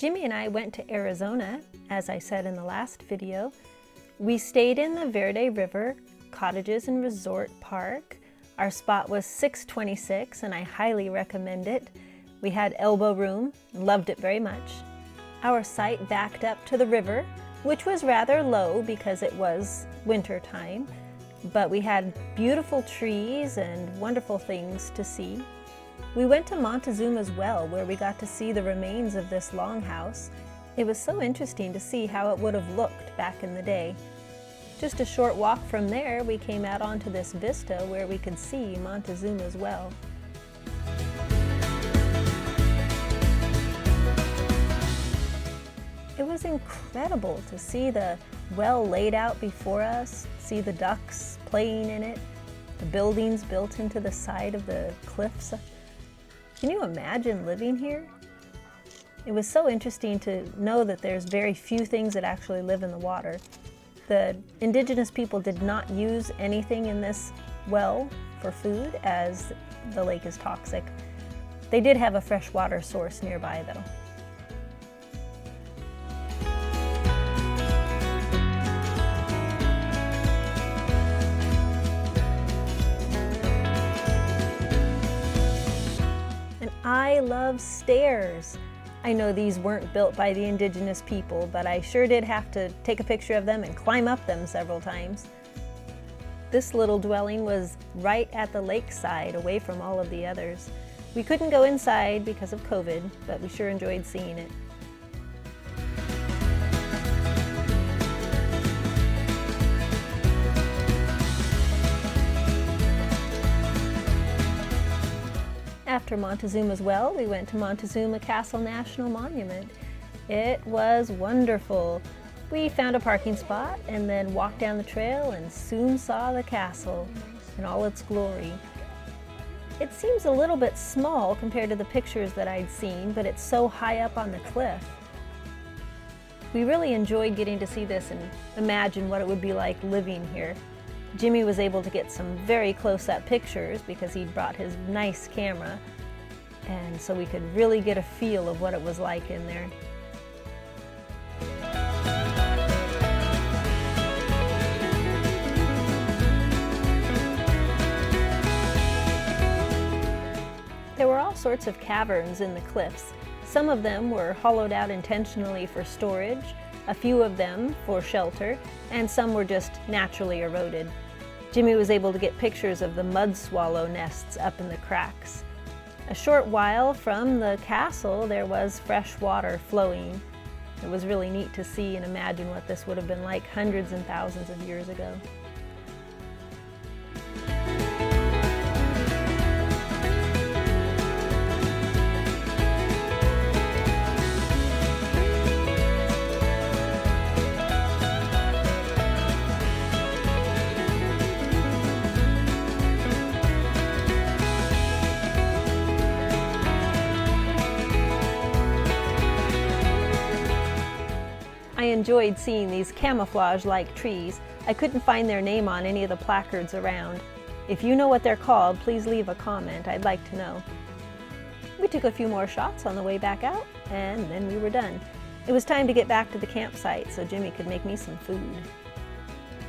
Jimmy and I went to Arizona, as I said in the last video. We stayed in the Verde River Cottages and Resort Park. Our spot was 626 and I highly recommend it. We had elbow room, loved it very much. Our site backed up to the river, which was rather low because it was winter time, but we had beautiful trees and wonderful things to see. We went to Montezuma's well, where we got to see the remains of this longhouse. It was so interesting to see how it would have looked back in the day. Just a short walk from there, we came out onto this vista where we could see Montezuma's well. It was incredible to see the well laid out before us, see the ducks playing in it, the buildings built into the side of the cliffs. Can you imagine living here? It was so interesting to know that there's very few things that actually live in the water. The indigenous people did not use anything in this well for food, as the lake is toxic. They did have a freshwater source nearby though. I love stairs. I know these weren't built by the indigenous people, but I sure did have to take a picture of them and climb up them several times. This little dwelling was right at the lakeside, away from all of the others. We couldn't go inside because of COVID, but we sure enjoyed seeing it. After Montezuma's well, we went to Montezuma Castle National Monument. It was wonderful. We found a parking spot and then walked down the trail and soon saw the castle in all its glory. It seems a little bit small compared to the pictures that I'd seen, but it's so high up on the cliff. We really enjoyed getting to see this and imagine what it would be like living here. Jimmy was able to get some very close-up pictures because he brought his nice camera, and so we could really get a feel of what it was like in there. There were all sorts of caverns in the cliffs. Some of them were hollowed out intentionally for storage, a few of them for shelter, and some were just naturally eroded. Jimmy was able to get pictures of the mud swallow nests up in the cracks. A short while from the castle, there was fresh water flowing. It was really neat to see and imagine what this would have been like hundreds and thousands of years ago. I enjoyed seeing these camouflage-like trees. I couldn't find their name on any of the placards around. If you know what they're called, please leave a comment. I'd like to know. We took a few more shots on the way back out, and then we were done. It was time to get back to the campsite so Jimmy could make me some food.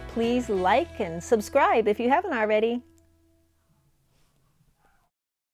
Please like and subscribe if you haven't already.